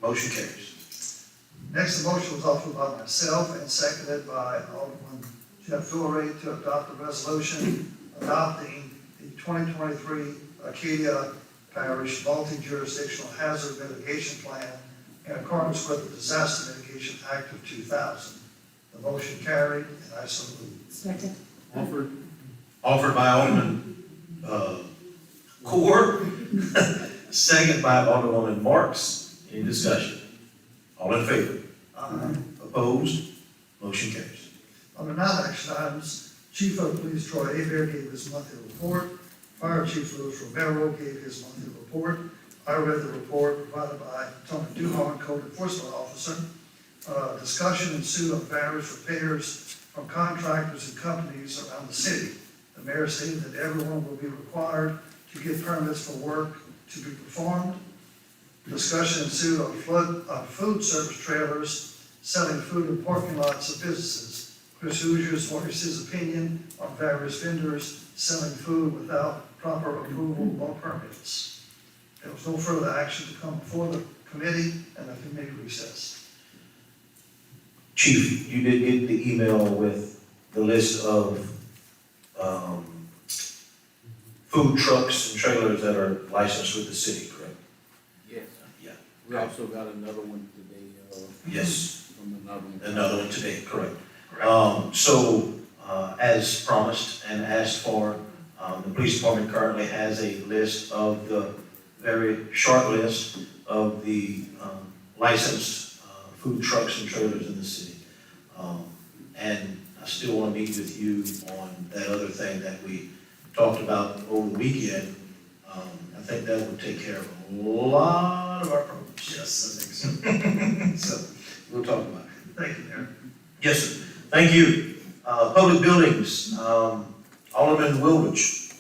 Motion carries. Next, the motion was offered by myself and seconded by Alderman Jeff Dorey to adopt a resolution adopting the 2023 Acadia Parish Multi-Jurisdictional Hazard Mitigation Plan in accordance with the Disaster Mitigation Act of 2000. The motion carried, and I so move. Second. Offered by Alderman, Core, second by Alderwoman Marks. Any discussion? All in favor? Opposed? Motion carries. Under non-action items, Chief of Police Troy Abear gave his monthly report. Fire Chief Louis Romero gave his monthly report. I read the report provided by Tony Duhon, Code Enforcement Officer. Discussion ensued on various repairs from contractors and companies around the city. The mayor stated that everyone will be required to get permits for work to be performed. Discussion ensued on food service trailers selling food in parking lots of businesses. Chris Hoosiers voiced his opinion on various vendors selling food without proper approval or permits. There was no further action to come before the committee, and the committee recessed. Chief, you did get the email with the list of food trucks and trailers that are licensed with the city, correct? Yes. Yeah. We also got another one today, Yes, from another one. another one today, correct. As promised and asked for, the police department currently has a list of the very short list of the licensed food trucks and trailers in the city. And I still want to meet with you on that other thing that we talked about over the weekend. I think that would take care of a lot of our problems. Yes, I think so. So, we'll talk about it. Thank you, Mayor. Yes, sir. Thank you. Public buildings, Alderman Wilwich.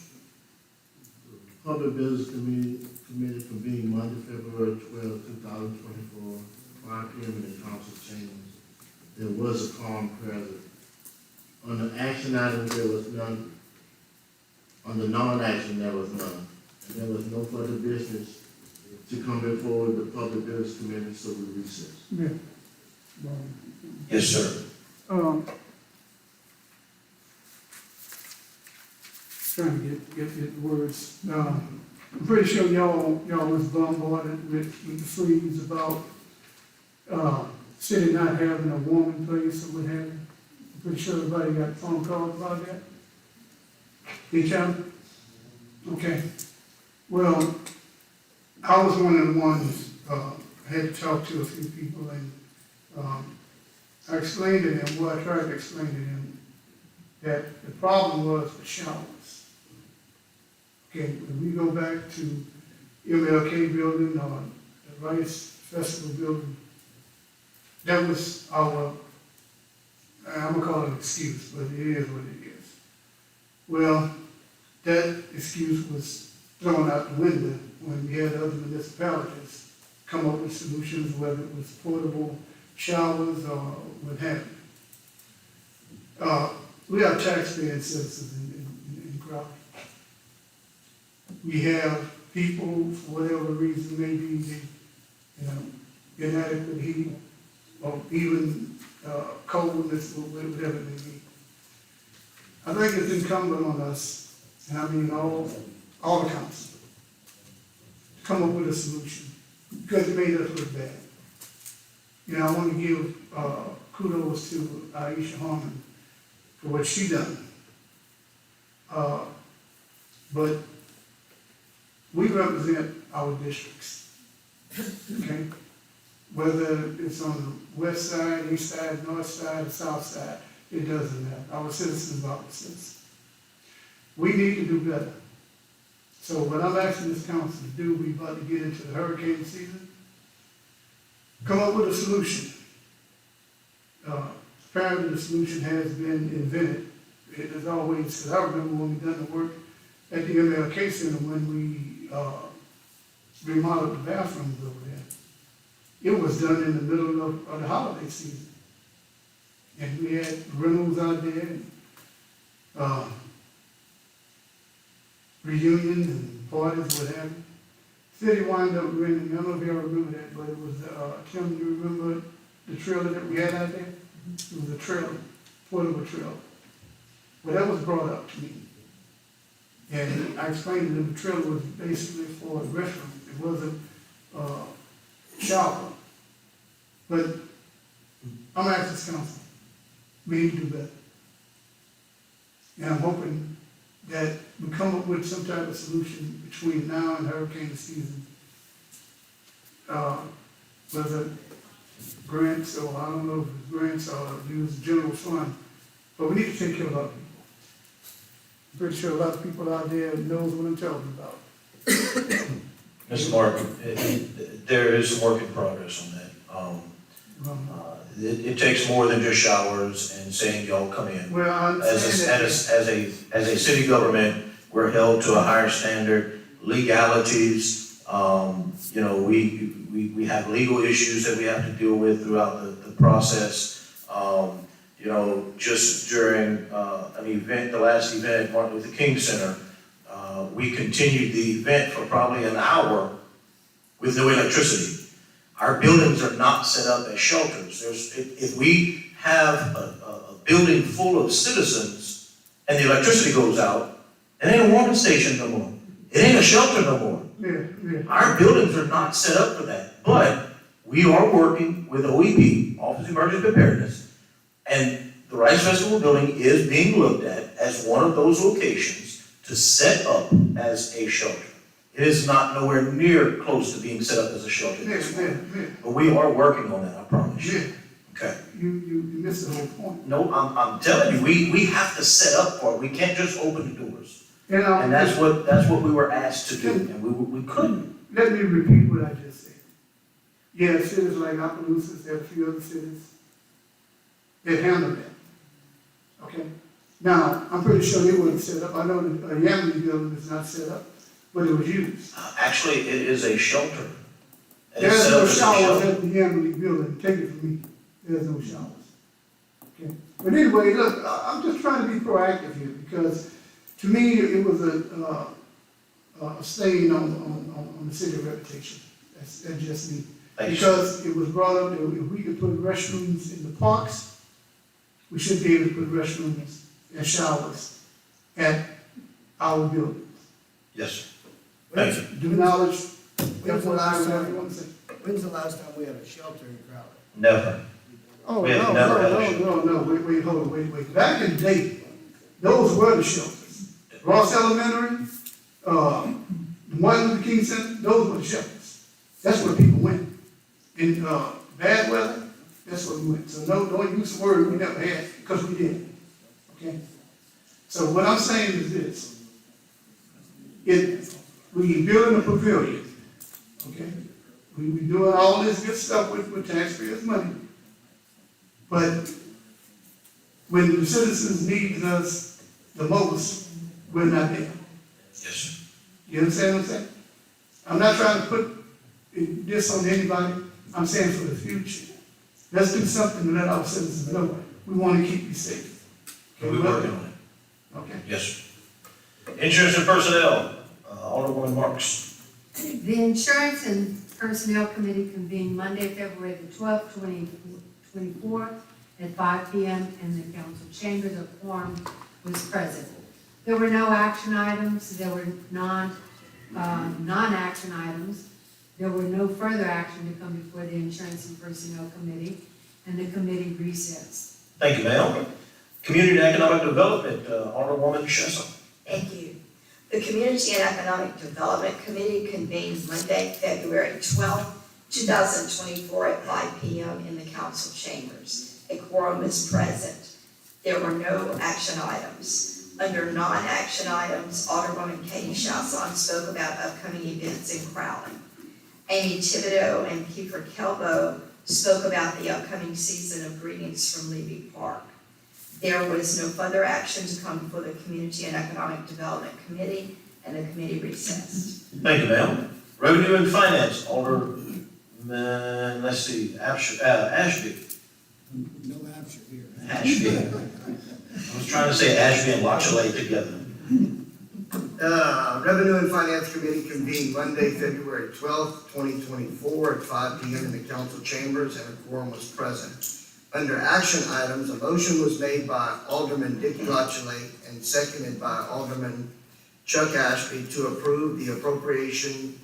Public Business Committee convened Monday, February 12, 2024, 5 p.m. in the council chambers. There was a quorum present. On the action items, there was none. On the non-action, there was none. And there was no further business to come before the Public Business Committee, so we recess. Yeah. Yes, sir. Trying to get the words. I'm pretty sure y'all was bombarded with the freeze about, city not having a warming place or what have you. I'm pretty sure everybody got phone calls about that. Each other? Okay. Well, I was one of the ones, I had to talk to a few people and, I explained to them, well, I tried to explain to them that the problem was the showers. Okay, when we go back to MLK building or the Rice Festival building, that was our, I'm gonna call it an excuse, but it is what it is. Well, that excuse was thrown out the window when we had other municipalities come up with solutions, whether it was portable showers or what have you. We have taxpaying citizens in Crowley. We have people, for whatever reason, maybe they, inadequate heat, or even, coldness, or whatever it may be. I think it's incumbent on us, and I mean all the council, to come up with a solution, because it made us look bad. I want to give, kudos to Aisha Harmon for what she done. But we represent our districts, okay? Whether it's on the west side, east side, north side, or south side, it doesn't matter. Our citizens are our citizens. We need to do better. So what I'm asking this council to do, we about to get into the hurricane season, come up with a solution. Apparently the solution has been invented. It is always, because I remember when we done the work at the MLK Center when we remodeled the bathrooms over there. It was done in the middle of the holiday season. And we had rentals out there, and reunions and parties, what have you. City wound up renting, I don't know if y'all remember that, but it was, Tim, you remember the trailer that we had out there? It was a trailer, portable trailer. Well, that was brought up to me. And I explained to them the trailer was basically for a restroom. It wasn't shower. But I'm asking this council, we need to do better. And I'm hoping that we come up with some type of solution between now and hurricane season. Whether grants, or I don't know if it's grants or use general fund, but we need to take care of our people. I'm pretty sure a lot of people out there knows what I'm talking about. Mr. Mark, there is some work in progress on that. It takes more than just showers and saying y'all come in. Well, I understand that. As a city government, we're held to a higher standard, legalities, we have legal issues that we have to deal with throughout the process. Just during an event, the last event at Martin Luther King Center, we continued the event for probably an hour with no electricity. Our buildings are not set up as shelters. If we have a building full of citizens and the electricity goes out, it ain't a warming station no more. It ain't a shelter no more. Yeah. Our buildings are not set up for that, but we are working with OEP, Office of Emergency Preparedness, and the Rice Festival building is being looked at as one of those locations to set up as a shelter. It is not nowhere near close to being set up as a shelter. But we are working on that, I promise you. Yeah. Okay. You missed the whole point. No, I'm telling you, we have to set up for it. We can't just open the doors. And that's what we were asked to do, and we couldn't. Let me repeat what I just said. Yeah, cities like Opelousas, there are a few other cities that handle that. Okay? Now, I'm pretty sure they weren't set up. I know the Yamley building is not set up, but it was used. Actually, it is a shelter. It is There's set no up as a showers shelter. at the Yamley building, take it from me. There's no showers. Okay? But anyway, look, I'm just trying to be proactive here because to me, it was a stain on the city reputation. That's just me. Thank you. Because it was brought up that if we could put restrooms in the parks, we should be able to put restrooms and showers at our buildings. Yes. Thank you. Do knowledge, When's the last whatever you time, want to say. when's the last time we had a shelter in Crowley? Never. Oh, We have never had a no, wait, hold on, wait. Back in the day, those were the shelters. Ross Elementary, Martin Luther King Center, those were the shelters. That's where people went. In bad weather, that's where we went. So no, don't use the word we never had, because we did. Okay? So what I'm saying is this. We building a pavilion, okay? We doing all this good stuff with taxpayers' money. But when the citizens need us the most, we're not there. Yes. You understand what I'm saying? I'm not trying to put this on anybody. I'm saying for the future. Let's do something to let our citizens know we want to keep you safe. And we're working on it. Okay. Yes, sir. Insurance and personnel, Alderwoman Marks. The Insurance and Personnel Committee convened Monday, February the 12th, 2024 at 5 p.m. in the council chambers. A quorum was present. There were no action items. There were non-action items. There were no further action to come before the Insurance and Personnel Committee, and the committee recessed. Thank you, ma'am. Community and Economic Development, Alderwoman Chesson. Thank you. The Community and Economic Development Committee convened Monday, February 12th, 2024 at 5 p.m. in the council chambers. A quorum is present. There were no action items. Under non-action items, Alderwoman Katie Chasson spoke about upcoming events in Crowley. Amy Thibodeau and Kiefer Kelbo spoke about the upcoming season of Greetings from Levy Park. There was no further action to come before the Community and Economic Development Committee, and the committee recessed. Thank you, ma'am. Revenue and Finance, Alderman, let's see, Ashby. No answer here. Ashby. I was trying to say Ashby and Lachele together. Revenue and Finance Committee convened Monday, February 12th, 2024 at 5 p.m. in the council chambers, and a quorum was present. Under action items, a motion was made by Alderman Dick Lachele and seconded by Alderman Chuck Ashby to approve the appropriation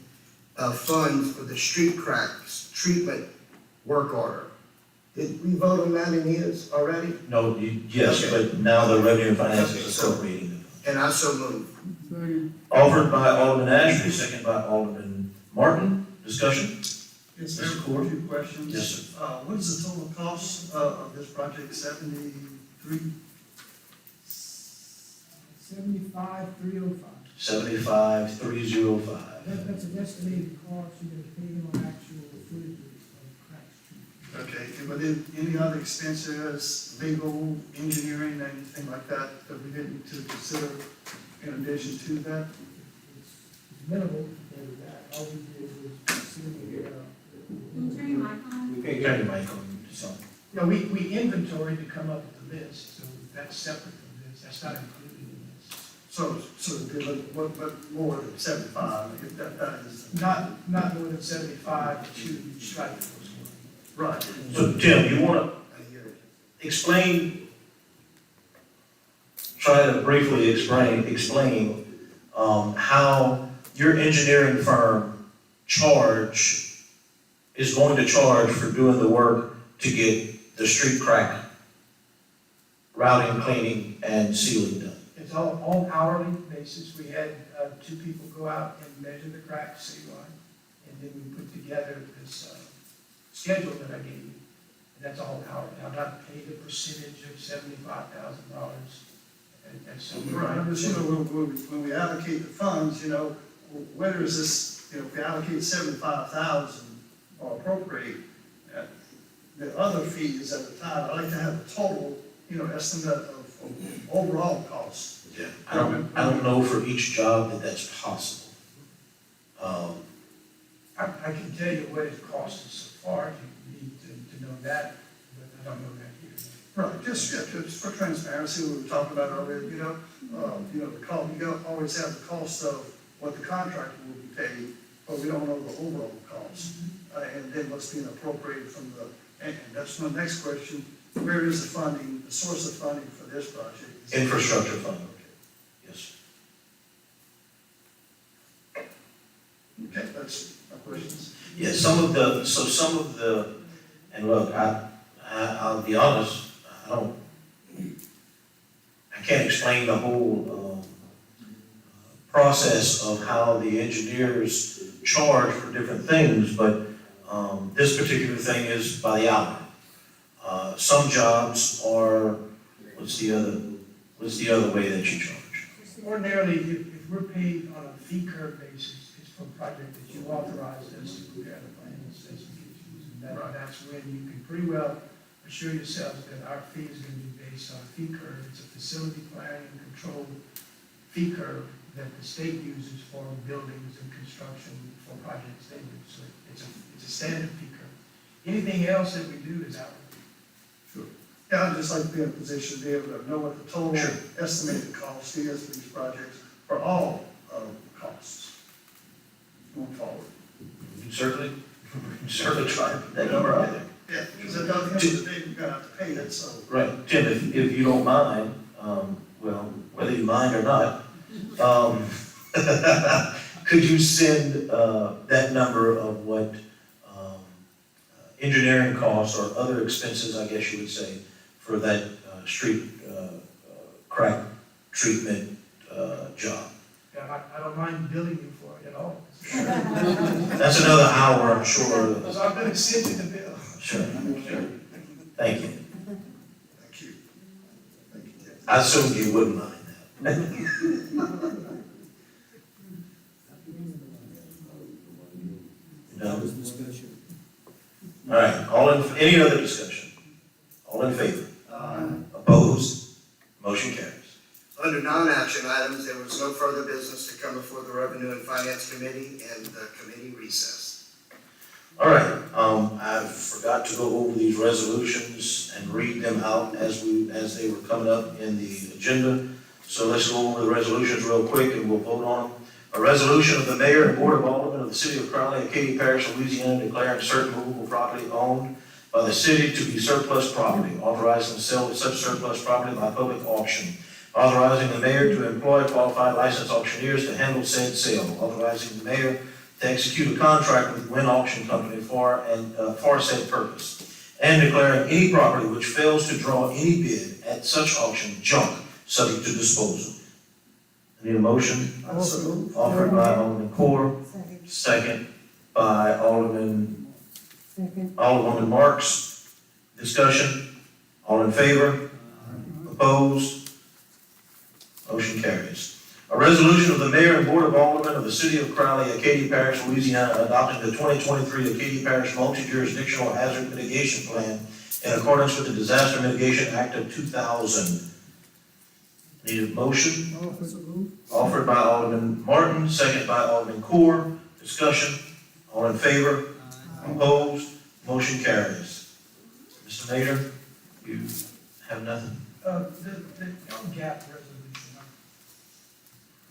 of funds for the street cracks treatment work order. Did we vote on that in his already? No, yes, Okay. but now the Revenue and Finance Okay, is so- appropriating them. And I so move. Offered by Alderman Ashby, second by Alderman Martin. Discussion? Yes, Mr. sir. Cord? Two questions. Yes, sir. What is the total cost of this project, 73? 75,305. 75,305. That's an estimated cost, you're gonna pay them on actual footage of cracks. Okay, and but then any other expenses, legal, engineering, anything like that, that we didn't to consider in addition to that? It's minimal compared to that, all we did was see the, Turn your mic on. We can't turn your mic on, so. No, we inventoried to come up with the list, so that's separate from this, that's not included in this. So it'd be like, what more than 75, if that is. Not more than 75 to strike those ones. Right. So Tim, you want to explain, try to briefly explain how your engineering firm is going to charge for doing the work to get the street crack routing, cleaning, and sealing done? It's all hourly basis. We had two people go out and measure the cracks citywide, and then we put together this schedule that I gave you. And that's all hourly. I'm not paid a percentage of $75,000. That's so Right, I'm just, when we allocate the funds, where is this, if we allocate 75,000 or appropriate, the other fees at the time, I'd like to have a total, estimate of overall cost. Yeah. I don't know for each job that's possible. I can tell you what it cost us so far, if you need to know that, but I don't know that here. Right, just for transparency, we were talking about earlier, the cost, always have the cost of what the contractor will be paid, but we don't know the overall cost. And then what's being appropriated from and that's my next question, where is the funding, the source of funding for this project? Infrastructure fund. Yes. Okay, that's my questions. Yeah, some of the, and look, I'll be honest, I can't explain the whole process of how the engineers charge for different things, but this particular thing is by the hour. Some jobs are, what's the other way that you charge? Ordinarily, if we're paid on a fee curve basis, it's for a project that you authorized us to prepare the plan and specifications. And that's when you can pretty well assure yourselves that our fee is going to be based on a fee curve. It's a facility planning and control fee curve that the state uses for buildings and construction for projects they do. So it's a standard fee curve. Anything else that we do is hourly. Sure. Yeah, I'd just like to be in a position to be able to know what the total Sure. estimated cost is for these projects, for all costs going forward. Certainly try to put that number out there. Yeah, because at the end of the day, we're gonna have to pay it, so. Right, Tim, if you don't mind, well, whether you mind or not, could you send, that number of what, engineering costs or other expenses, I guess you would say, for that, street, crack treatment, job? Yeah, I don't mind billing you for it at all. That's another hour, I'm sure. Because I've been sent the bill. Sure. Thank you. Thank you. Thank you, Tim. I assumed you wouldn't mind that. No? All right, any other discussion? All in favor? Opposed? Motion carries. Under non-action items, there was no further business to come before the Revenue and Finance Committee, and the committee recessed. All right, I forgot to go over these resolutions and read them out as they were coming up in the agenda. So let's go over the resolutions real quick and we'll vote on them. A resolution of the Mayor and Board of Aldermen of the City of Crowley, Acadia Parish, Louisiana, declaring certain movable property owned by the city to be surplus property, authorizing the sale of such surplus property by public auction, authorizing the mayor to employ qualified licensed auctioneers to handle said sale, authorizing the mayor to execute a contract with Wynn Auction Company for said purpose, and declaring any property which fails to draw any bid at such auction junk, subject to disposal. I need a motion? Offered by Alderman Core, second by Alderwoman Marks. Discussion, all in favor? Opposed? Motion carries. A resolution of the Mayor and Board of Aldermen of the City of Crowley, Acadia Parish, Louisiana, adopting the 2023 Acadia Parish Multi-Jurisdictional Hazard Mitigation Plan in accordance with the Disaster Mitigation Act of 2000. Need a motion? Offered by Alderman Martin, second by Alderman Core. Discussion, all in favor? Opposed? Motion carries. Mr. Mayor, you have nothing? The young gap resolution,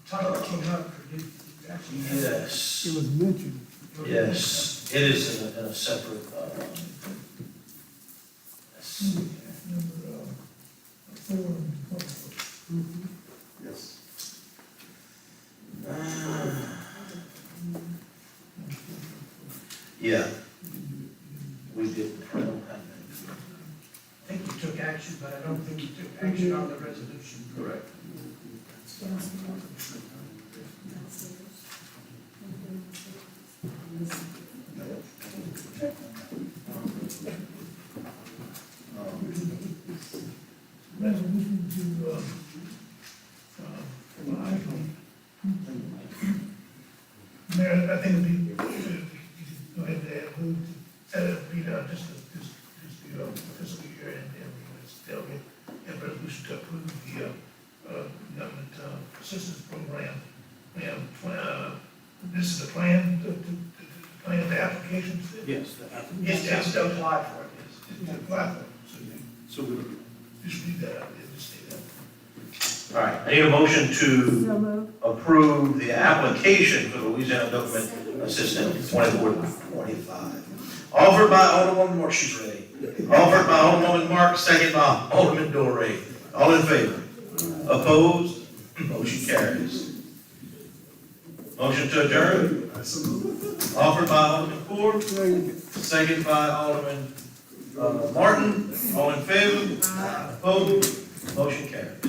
title came up, or did you actually? Yes. It was mentioned. Yes, it is in a separate, let's see. Number 4 and 4. Yes. Yeah. We did, I don't have that. I think you took action, but I don't think you took action on the resolution. Correct. Resolution to, Mayor, I think it'd be, you could go ahead and move to set it, be, just the fiscal year and then we still get a resolution to approve the, government, assistance program. We have, this is the plan, the plan, the applications. Yes, It's to apply for it, to apply for it, so you so we, just read that out there, just say that. All right, I need a motion to approve the application for the Louisiana Government Assistance 24-25. Offered by Alderwoman Mark, she's ready. Offered by Alderwoman Mark, second by Alderman Dorey. All in favor? Opposed? Motion carries. Motion to adjourn? Offered by Alderman Core, second by Alderman Martin. All in favor? Opposed? Motion carries.